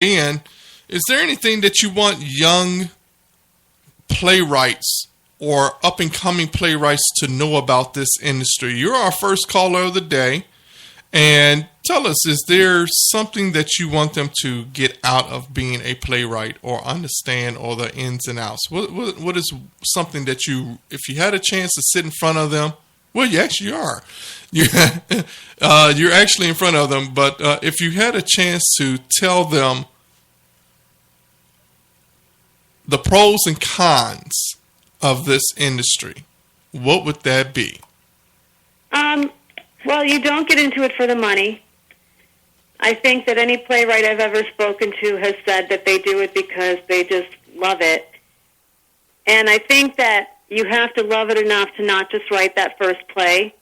in, is there anything that you want young playwrights or up-and-coming playwrights to know about this industry? You're our first caller of the day. And tell us, is there something that you want them to get out of being a playwright or understand all the ins and outs? What is something that you, if you had a chance to sit in front of them, well, you actually are. You're actually in front of them, but if you had a chance to tell them the pros and cons of this industry, what would that be? Well, you don't get into it for the money. I think that any playwright I've ever spoken to has said that they do it because they just love it. And I think that you have to love it enough to not just write that first play.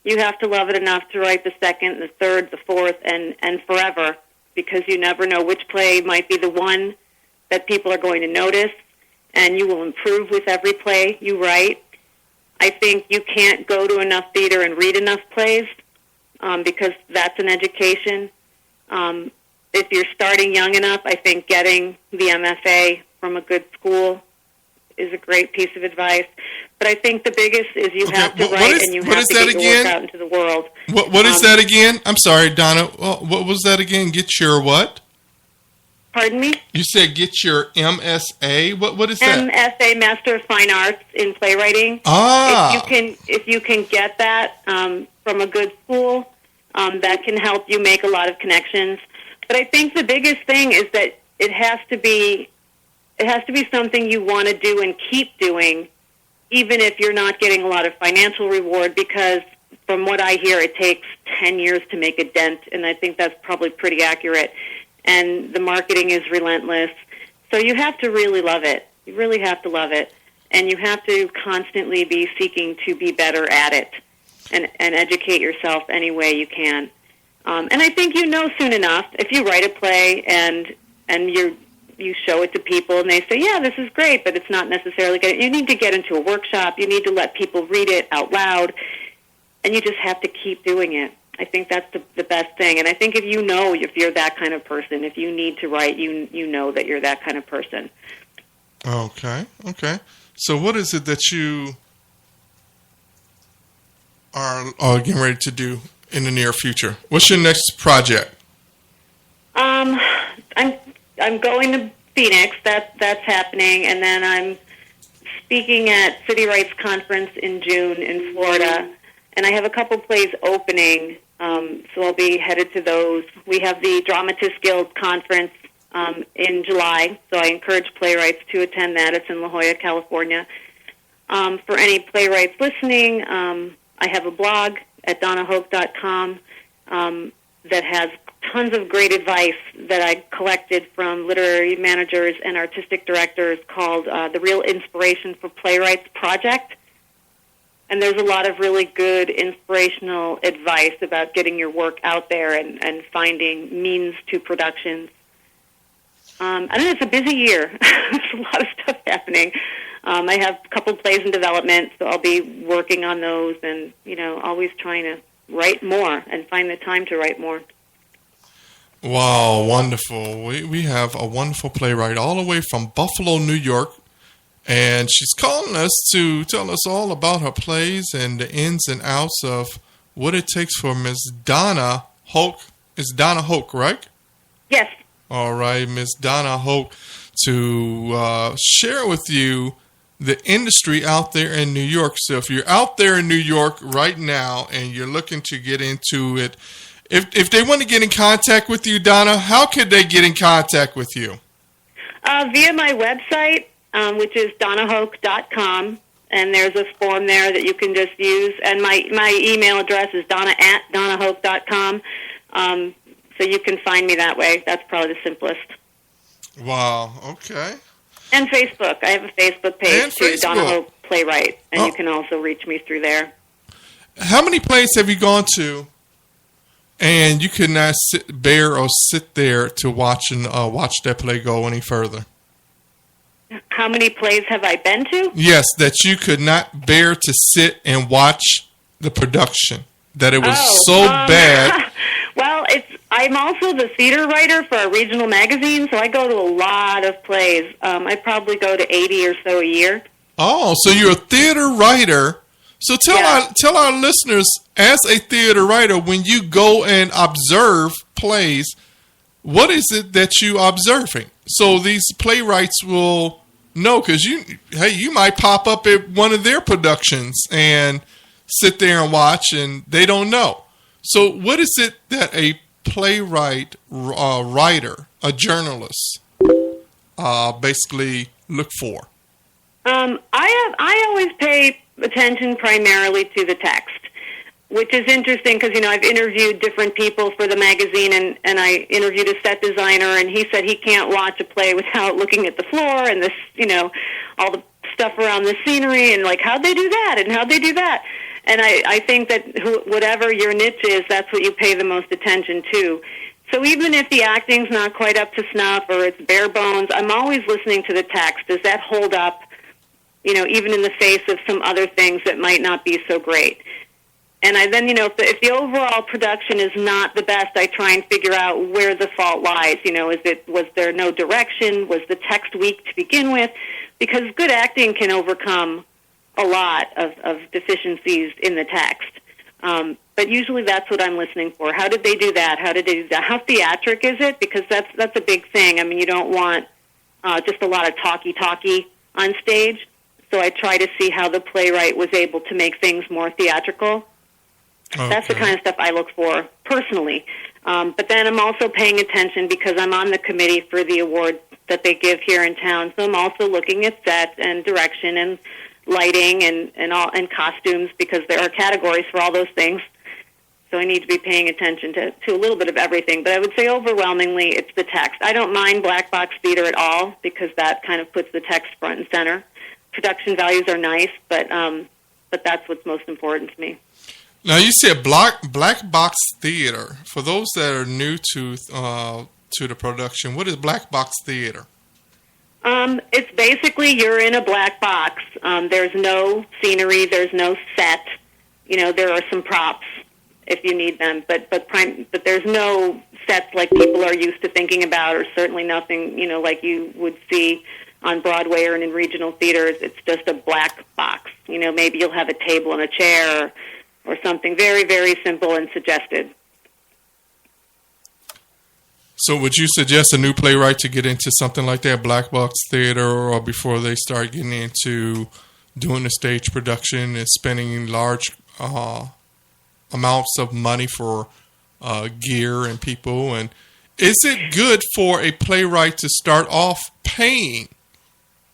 You have to love it enough to write the second, the third, the fourth, and forever, because you never know which play might be the one that people are going to notice, and you will improve with every play you write. I think you can't go to enough theater and read enough plays because that's an education. If you're starting young enough, I think getting the MFA from a good school is a great piece of advice. But I think the biggest is you have to write and you have to get your work out into the world. What is that again? I'm sorry, Donna. What was that again? Get your what? Pardon me? You said get your MSA. What is that? MFA, Master of Fine Arts in Playwriting. Ah. If you can get that from a good school, that can help you make a lot of connections. But I think the biggest thing is that it has to be something you want to do and keep doing, even if you're not getting a lot of financial reward, because from what I hear, it takes 10 years to make a dent, and I think that's probably pretty accurate. And the marketing is relentless. So you have to really love it. You really have to love it. And you have to constantly be seeking to be better at it and educate yourself any way you can. And I think you know soon enough, if you write a play and you show it to people and they say, yeah, this is great, but it's not necessarily good. You need to get into a workshop. You need to let people read it out loud. And you just have to keep doing it. I think that's the best thing. And I think if you know if you're that kind of person, if you need to write, you know that you're that kind of person. Okay. So what is it that you are getting ready to do in the near future? What's your next project? I'm going to Phoenix. That's happening. And then I'm speaking at City Rights Conference in June in Florida. And I have a couple plays opening, so I'll be headed to those. We have the Dramatists Guild Conference in July, so I encourage playwrights to attend that. It's in La Jolla, California. For any playwrights listening, I have a blog at donnahoke.com that has tons of great advice that I collected from literary managers and artistic directors called The Real Inspiration for Playwrights Project. And there's a lot of really good inspirational advice about getting your work out there and finding means to productions. I don't know, it's a busy year. There's a lot of stuff happening. I have a couple plays in development, so I'll be working on those and, always trying to write more and find the time to write more. Wow, wonderful. We have a wonderful playwright all the way from Buffalo, New York. And she's calling us to tell us all about her plays and the ins and outs of what it takes for Miss Donna Hoke. It's Donna Hoke, right? Yes. All right, Miss Donna Hoke, to share with you the industry out there in New York. So if you're out there in New York right now and you're looking to get into it, if they want to get in contact with you, Donna, how could they get in contact with you? Via my website. Which is donnahoke.com, and there's a form there that you can just use. And my email address is donna@donnahoke.com, so you can find me that way. That's probably the simplest. Wow, okay. And Facebook. I have a Facebook page, too, Donna Hoke Playwright, and you can also reach me through there. How many plays have you gone to, and you could not bear or sit there to watch that play go any further? How many plays have I been to? Yes, that you could not bear to sit and watch the production. That it was so bad. Well, I'm also the theater writer for a regional magazine, so I go to a lot of plays. I probably go to 80 or so a year. Oh, so you're a theater writer. So tell our listeners, as a theater writer, when you go and observe plays, what is it that you observing? So these playwrights will know, because you might pop up at one of their productions and sit there and watch, and they don't know. So what is it that a playwright, writer, a journalist, basically look for? I always pay attention primarily to the text, which is interesting because, I've interviewed different people for the magazine, and I interviewed a set designer, and he said he can't watch a play without looking at the floor and this, all the stuff around the scenery and, like, how'd they do that and how'd they do that? And I think that whatever your niche is, that's what you pay the most attention to. So even if the acting's not quite up to snuff or it's bare bones, I'm always listening to the text. Does that hold up, even in the face of some other things that might not be so great? And then, if the overall production is not the best, I try and figure out where the fault lies. Was there no direction? Was the text weak to begin with? Because good acting can overcome a lot of deficiencies in the text. But usually that's what I'm listening for. How did they do that? How did they do that? How theatric is it? Because that's a big thing. I mean, you don't want just a lot of talky on stage. So I try to see how the playwright was able to make things more theatrical. Okay. That's the kind of stuff I look for personally. But then I'm also paying attention because I'm on the committee for the award that they give here in town. So I'm also looking at sets and direction and lighting and costumes, because there are categories for all those things. So I need to be paying attention to a little bit of everything. But I would say overwhelmingly it's the text. I don't mind black box theater at all because that kind of puts the text front and center. Production values are nice, but that's what's most important to me. Now you said black box theater. For those that are new to the production, what is black box theater? It's basically you're in a black box. There's no scenery. There's no set. There are some props if you need them, but there's no sets like people are used to thinking about, or certainly nothing like you would see on Broadway or in regional theaters. It's just a black box. Maybe you'll have a table and a chair or something very, very simple and suggested. So would you suggest a new playwright to get into something like that, black box theater, or before they start getting into doing a stage production and spending large amounts of money for gear and people? And is it good for a playwright to start off paying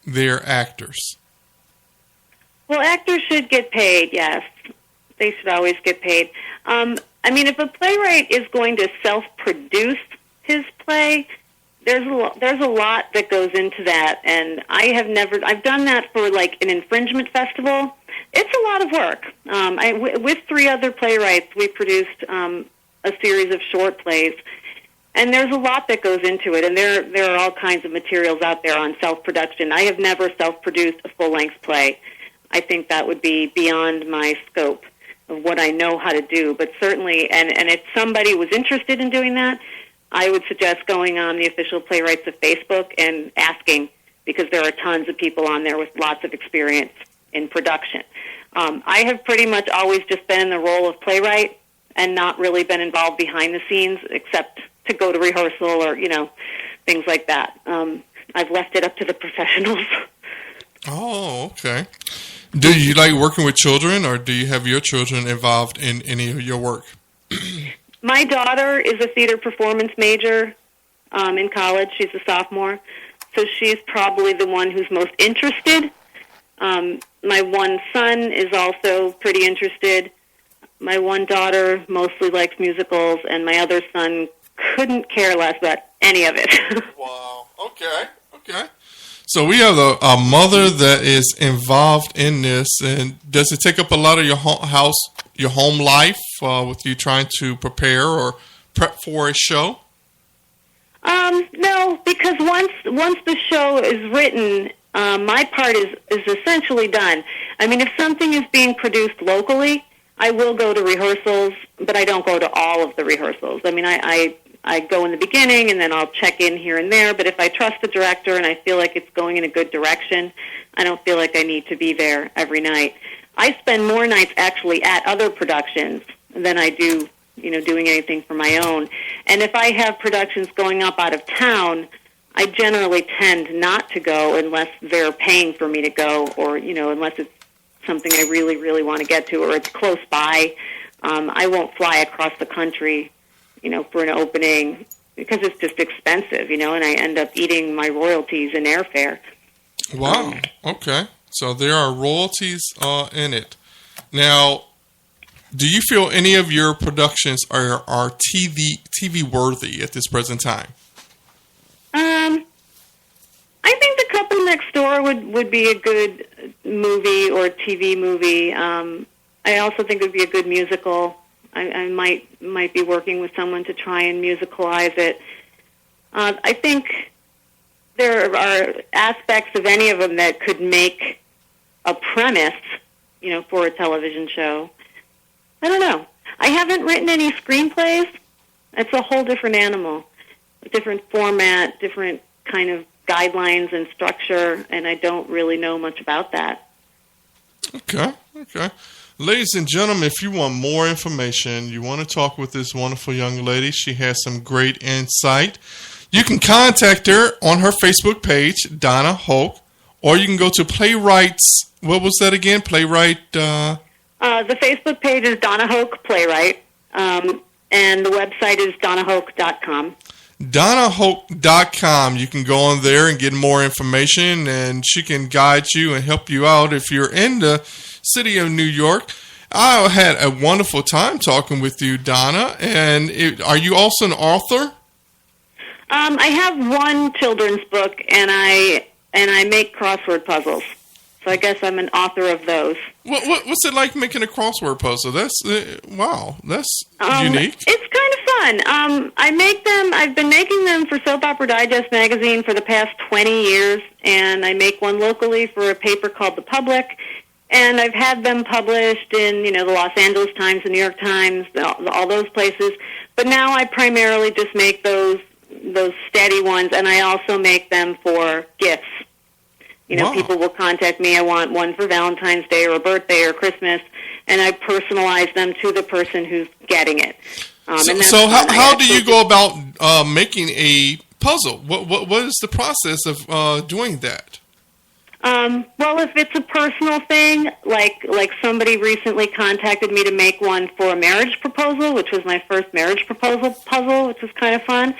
their actors? Well, actors should get paid, yes. They should always get paid. If a playwright is going to self-produce his play, there's a lot that goes into that, and I've done that for like an infringement festival. It's a lot of work. With 3 other playwrights, we produced a series of short plays, and there's a lot that goes into it, and there are all kinds of materials out there on self-production. I have never self-produced a full-length play. I think that would be beyond my scope of what I know how to do, but certainly, and if somebody was interested in doing that, I would suggest going on the official Playwrights of Facebook and asking, because there are tons of people on there with lots of experience in production. I have pretty much always just been in the role of playwright and not really been involved behind the scenes except to go to rehearsal or, things like that. I've left it up to the professionals. Oh, okay. Do you like working with children, or do you have your children involved in any of your work? My daughter is a theater performance major in college. She's a sophomore, so she's probably the one who's most interested. My one son is also pretty interested. My one daughter mostly likes musicals, and my other son couldn't care less about any of it. Wow. Okay. So we have a mother that is involved in this, and does it take up a lot of your home life with you trying to prepare or prep for a show? No, because once the show is written, my part is essentially done. If something is being produced locally, I will go to rehearsals, but I don't go to all of the rehearsals. I I go in the beginning, and then I'll check in here and there. But if I trust the director and I feel like it's going in a good direction, I don't feel like I need to be there every night. I spend more nights actually at other productions than I do, doing anything for my own. And if I have productions going up out of town, I generally tend not to go unless they're paying for me to go, or, unless it's something I really, really want to get to, or it's close by. I won't fly across the country, for an opening, because it's just expensive, and I end up eating my royalties in airfare. Wow. Okay. So there are royalties in it. Now, do you feel any of your productions are TV worthy at this present time? I think The Couple Next Door would be a good movie or TV movie. I also think it would be a good musical. I might be working with someone to try and musicalize it. I think there are aspects of any of them that could make a premise, for a television show. I don't know. I haven't written any screenplays. It's a whole different animal, a different format, different kind of guidelines and structure, and I don't really know much about that. Okay. Ladies and gentlemen, if you want more information, you want to talk with this wonderful young lady, she has some great insight, you can contact her on her Facebook page, Donna Hoke, or you can go to Playwrights. What was that again? Playwright? The Facebook page is Donna Hoke Playwright, and the website is donnahoke.com. donnahoke.com. You can go on there and get more information, and she can guide you and help you out if you're in the city of New York. I had a wonderful time talking with you, Donna. And are you also an author? I have one children's book, and I make crossword puzzles. So I guess I'm an author of those. What's it like making a crossword puzzle? That's wow. That's unique. It's kind of fun. I make them. I've been making them for Soap Opera Digest magazine for the past 20 years, and I make one locally for a paper called The Public. And I've had them published in, the Los Angeles Times, the New York Times, all those places. But now I primarily just make those steady ones, and I also make them for gifts. Wow. People will contact me. I want one for Valentine's Day or a birthday or Christmas, and I personalize them to the person who's getting it. So how do you go about making a puzzle? What is the process of doing that? Well, if it's a personal thing, like somebody recently contacted me to make one for a marriage proposal, which was my first marriage proposal puzzle, which was kind of fun.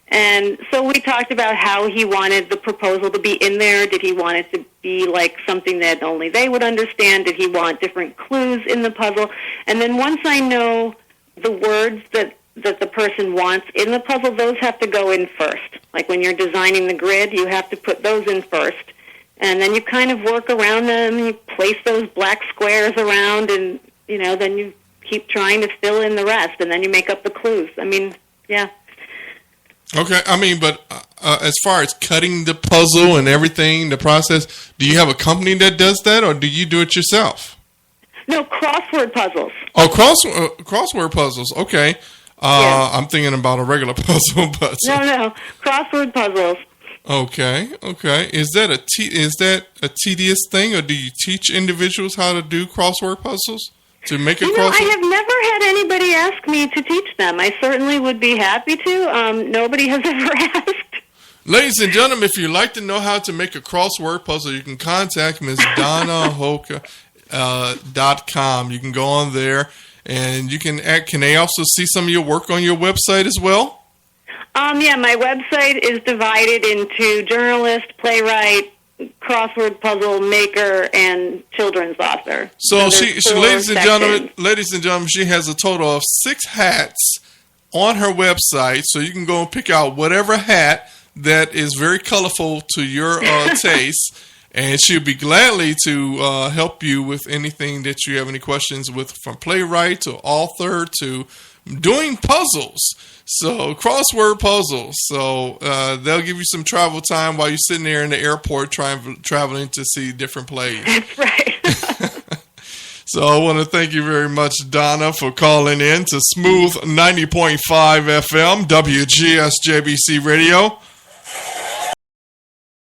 And so we talked about how he wanted the proposal to be in there. Did he want it to be like something that only they would understand? Did he want different clues in the puzzle? And then once I know the words that the person wants in the puzzle, those have to go in first. Like when you're designing the grid, you have to put those in first. And then you kind of work around them, you place those black squares around, and, then you keep trying to fill in the rest, and then you make up the clues. Yeah. Okay, but as far as cutting the puzzle and everything, the process, do you have a company that does that, or do you do it yourself? No, crossword puzzles. Oh, crossword puzzles, okay. Yeah. I'm thinking about a regular puzzle, but... No, crossword puzzles. Okay. Is that a tedious thing, or do you teach individuals how to do crossword puzzles? To make a crossword? I have never had anybody ask me to teach them. I certainly would be happy to. Nobody has ever asked. Ladies and gentlemen, if you'd like to know how to make a crossword puzzle, you can contact Ms. DonnaHoke.com. You can go on there, and you can they also see some of your work on your website as well? Yeah, my website is divided into journalist, playwright, crossword puzzle maker, and children's author. So she ladies and gentlemen, she has a total of 6 hats on her website. So you can go and pick out whatever hat that is very colorful to your taste, and she'll be gladly to help you with anything that you have any questions with, from playwright to author to doing puzzles. So crossword puzzles. So they'll give you some travel time while you're sitting there in the airport traveling to see different plays. That's right. So I want to thank you very much, Donna, for calling in to Smooth 90.5 FM, WGSJBC Radio.